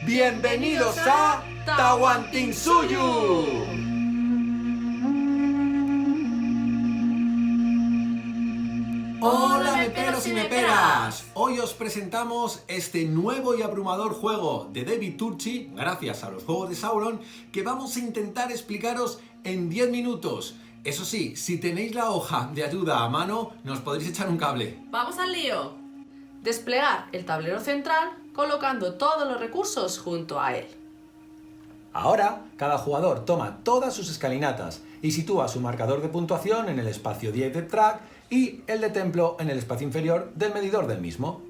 Bienvenidos a Tahuantinsuyu. Hola meperos y meperas, hoy os presentamos este nuevo y abrumador juego de David Turczi, gracias a los juegos de Sauron, que vamos a intentar explicaros en 10 minutos. Eso sí, si tenéis la hoja de ayuda a mano, nos podréis echar un cable. ¡Vamos al lío! Desplegar el tablero central colocando todos los recursos junto a él. Ahora, cada jugador toma todas sus escalinatas y sitúa su marcador de puntuación en el espacio 10 del track y el de templo en el espacio inferior del medidor del mismo.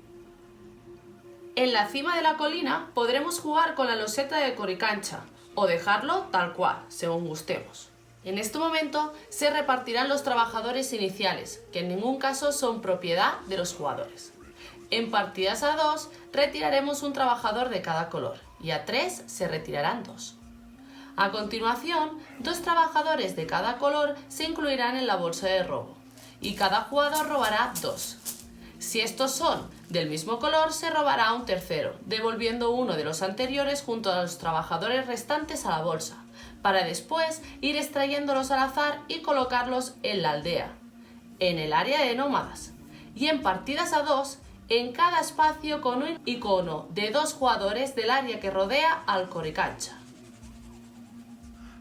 En la cima de la colina podremos jugar con la loseta de Coricancha o dejarlo tal cual, según gustemos. En este momento se repartirán los trabajadores iniciales, que en ningún caso son propiedad de los jugadores. En partidas a 2 retiraremos un trabajador de cada color y a 3 se retirarán 2. A continuación, 2 trabajadores de cada color se incluirán en la bolsa de robo y cada jugador robará 2. Si estos son del mismo color, se robará un tercero, devolviendo uno de los anteriores junto a los trabajadores restantes a la bolsa, para después ir extrayéndolos al azar y colocarlos en la aldea, en el área de nómadas, y en partidas a 2, en cada espacio con un icono de 2 jugadores del área que rodea al Coricancha.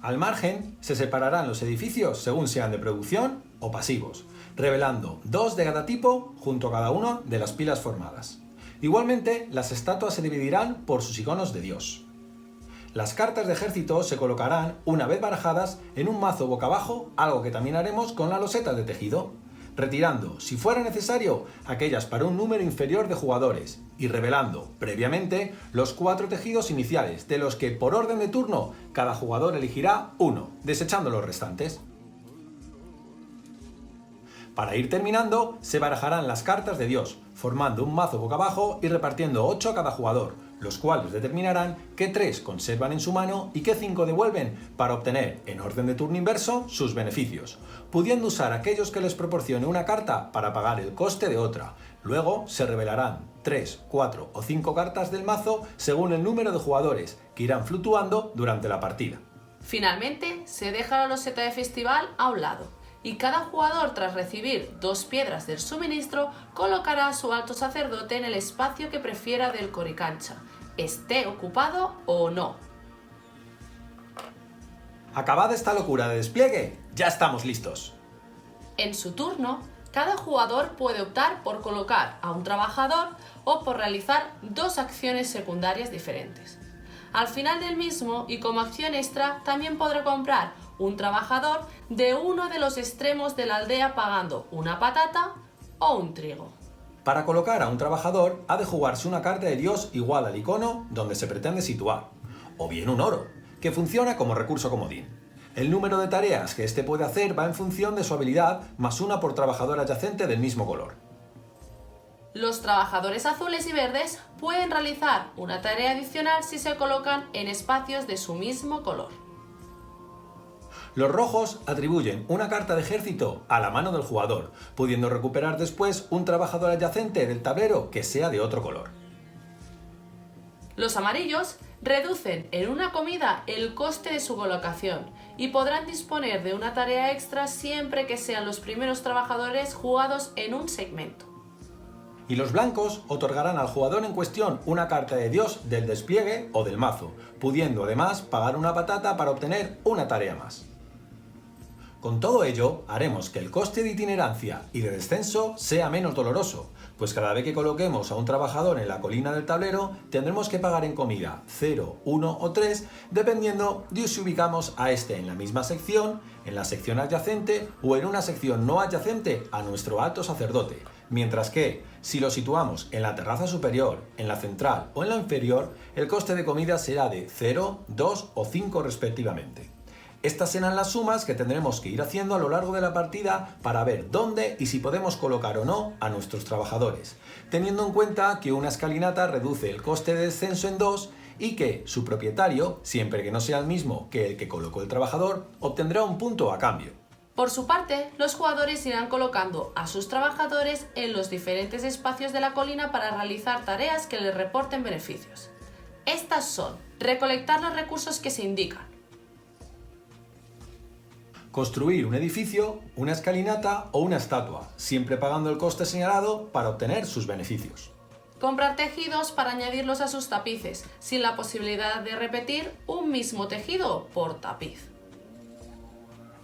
Al margen, se separarán los edificios según sean de producción o pasivos, revelando 2 de cada tipo junto a cada una de las pilas formadas. Igualmente, las estatuas se dividirán por sus iconos de dios. Las cartas de ejército se colocarán, una vez barajadas, en un mazo boca abajo, algo que también haremos con la loseta de tejido, retirando, si fuera necesario, aquellas para un número inferior de jugadores y revelando, previamente, los 4 tejidos iniciales, de los que, por orden de turno, cada jugador elegirá uno, desechando los restantes. Para ir terminando, se barajarán las cartas de Dios, formando un mazo boca abajo y repartiendo 8 a cada jugador, los cuales determinarán qué 3 conservan en su mano y qué 5 devuelven para obtener, en orden de turno inverso, sus beneficios, pudiendo usar aquellos que les proporcione una carta para pagar el coste de otra. Luego se revelarán 3, 4 o 5 cartas del mazo según el número de jugadores, que irán fluctuando durante la partida. Finalmente, se deja la loseta de festival a un lado, y cada jugador, tras recibir 2 piedras del suministro, colocará a su alto sacerdote en el espacio que prefiera del Coricancha, esté ocupado o no. Acabada esta locura de despliegue, ya estamos listos. En su turno, cada jugador puede optar por colocar a un trabajador o por realizar 2 acciones secundarias diferentes. Al final del mismo, y como acción extra, también podrá comprar un trabajador de uno de los extremos de la aldea pagando una patata o un trigo. Para colocar a un trabajador ha de jugarse una carta de Dios igual al icono donde se pretende situar, o bien un oro, que funciona como recurso comodín. El número de tareas que éste puede hacer va en función de su habilidad, más una por trabajador adyacente del mismo color. Los trabajadores azules y verdes pueden realizar una tarea adicional si se colocan en espacios de su mismo color. Los rojos atribuyen una carta de ejército a la mano del jugador, pudiendo recuperar después un trabajador adyacente del tablero que sea de otro color. Los amarillos reducen en una comida el coste de su colocación y podrán disponer de una tarea extra siempre que sean los primeros trabajadores jugados en un segmento. Y los blancos otorgarán al jugador en cuestión una carta de Dios del despliegue o del mazo, pudiendo además pagar una patata para obtener una tarea más. Con todo ello, haremos que el coste de itinerancia y de descenso sea menos doloroso, pues cada vez que coloquemos a un trabajador en la colina del tablero, tendremos que pagar en comida 0, 1 o 3, dependiendo de si ubicamos a este en la misma sección, en la sección adyacente o en una sección no adyacente a nuestro alto sacerdote, mientras que, si lo situamos en la terraza superior, en la central o en la inferior, el coste de comida será de 0, 2 o 5 respectivamente. Estas serán las sumas que tendremos que ir haciendo a lo largo de la partida para ver dónde y si podemos colocar o no a nuestros trabajadores, teniendo en cuenta que una escalinata reduce el coste de descenso en 2 y que su propietario, siempre que no sea el mismo que el que colocó el trabajador, obtendrá un punto a cambio. Por su parte, los jugadores irán colocando a sus trabajadores en los diferentes espacios de la colina para realizar tareas que les reporten beneficios. Estas son: recolectar los recursos que se indican, construir un edificio, una escalinata o una estatua, siempre pagando el coste señalado para obtener sus beneficios. comprar tejidos para añadirlos a sus tapices, sin la posibilidad de repetir un mismo tejido por tapiz.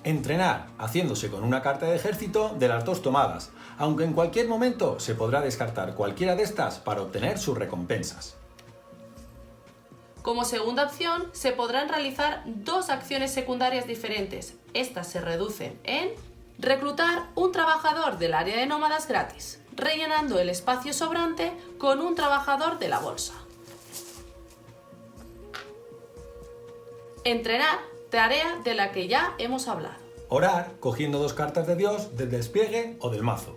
Entrenar, haciéndose con una carta de ejército de las dos tomadas, aunque en cualquier momento se podrá descartar cualquiera de estas para obtener sus recompensas. Como segunda opción, se podrán realizar dos acciones secundarias diferentes. Estas se reducen en: reclutar un trabajador del área de nómadas gratis, rellenando el espacio sobrante con un trabajador de la bolsa. Entrenar, tarea de la que ya hemos hablado. Orar, cogiendo dos cartas de Dios del despliegue o del mazo.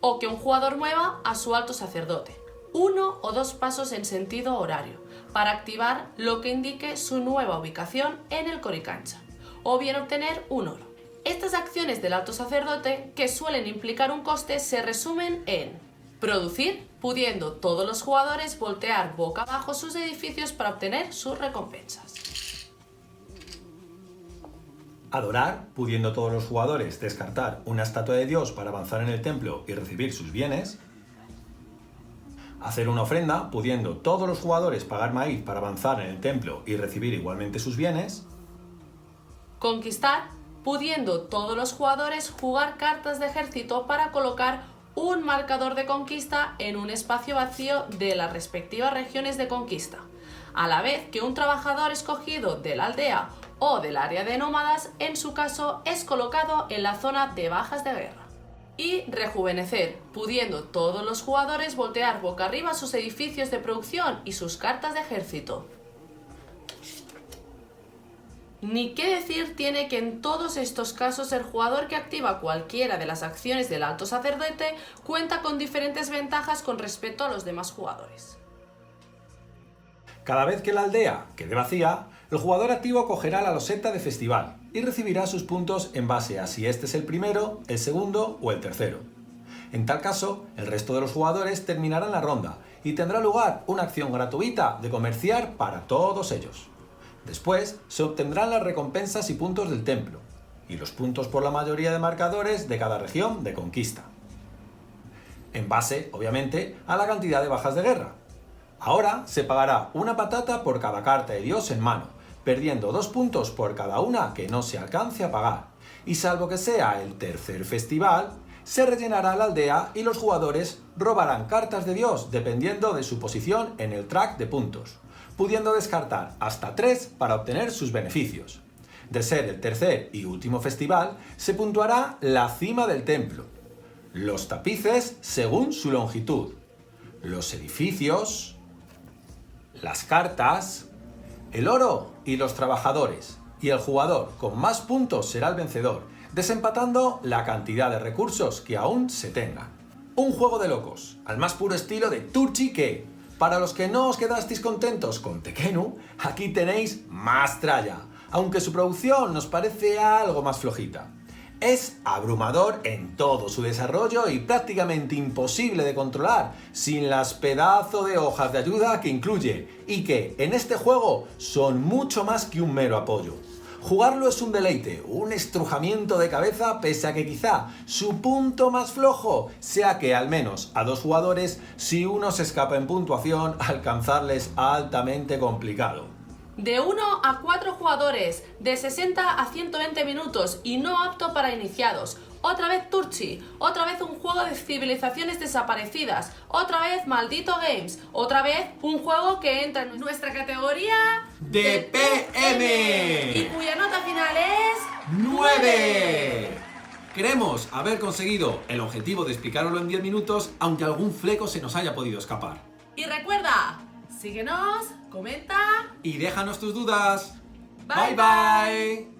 O que un jugador mueva a su alto sacerdote, 1 o 2 pasos en sentido horario, para activar lo que indique su nueva ubicación en el Coricancha, o bien obtener un oro. Estas acciones del alto sacerdote, que suelen implicar un coste, se resumen en: producir, pudiendo todos los jugadores voltear boca abajo sus edificios para obtener sus recompensas. Adorar, pudiendo todos los jugadores descartar una estatua de Dios para avanzar en el templo y recibir sus bienes. Hacer una ofrenda, pudiendo todos los jugadores pagar maíz para avanzar en el templo y recibir igualmente sus bienes. Conquistar, pudiendo todos los jugadores jugar cartas de ejército para colocar un marcador de conquista en un espacio vacío de las respectivas regiones de conquista, a la vez que un trabajador escogido de la aldea o del área de nómadas, en su caso, es colocado en la zona de bajas de guerra. Y rejuvenecer, pudiendo todos los jugadores voltear boca arriba sus edificios de producción y sus cartas de ejército. Ni qué decir tiene que en todos estos casos el jugador que activa cualquiera de las acciones del alto sacerdote cuenta con diferentes ventajas con respecto a los demás jugadores. Cada vez que la aldea quede vacía, el jugador activo cogerá la loseta de festival y recibirá sus puntos en base a si este es el primero, el segundo o el tercero. En tal caso, el resto de los jugadores terminarán la ronda y tendrá lugar una acción gratuita de comerciar para todos ellos. Después se obtendrán las recompensas y puntos del templo, y los puntos por la mayoría de marcadores de cada región de conquista. En base, obviamente, a la cantidad de bajas de guerra. Ahora se pagará una patata por cada carta de Dios en mano, perdiendo 2 puntos por cada una que no se alcance a pagar, y salvo que sea el tercer festival, se rellenará la aldea y los jugadores robarán cartas de Dios dependiendo de su posición en el track de puntos, pudiendo descartar hasta 3 para obtener sus beneficios. De ser el tercer y último festival, se puntuará la cima del templo, los tapices según su longitud, los edificios, las cartas, el oro y los trabajadores, y el jugador con más puntos será el vencedor, desempatando la cantidad de recursos que aún se tengan. Un juego de locos, al más puro estilo de Turchi que, para los que no os quedasteis contentos con Tekhenu, aquí tenéis más tralla, aunque su producción nos parece algo más flojita. Es abrumador en todo su desarrollo y prácticamente imposible de controlar sin las pedazos de hojas de ayuda que incluye y que en este juego son mucho más que un mero apoyo. Jugarlo es un deleite, un estrujamiento de cabeza, pese a que quizá su punto más flojo sea que al menos a 2 jugadores, si uno se escapa en puntuación, alcanzarles altamente complicado. De 1 a 4 jugadores, de 60 a 120 minutos y no apto para iniciados. Otra vez Turchi, otra vez un juego de civilizaciones desaparecidas, otra vez Maldito Games, otra vez un juego que entra en nuestra categoría de PM y cuya nota final es 9. Creemos haber conseguido el objetivo de explicarlo en 10 minutos, aunque algún fleco se nos haya podido escapar. Y recuerda, síguenos, comenta Y déjanos tus dudas. Bye, Bye.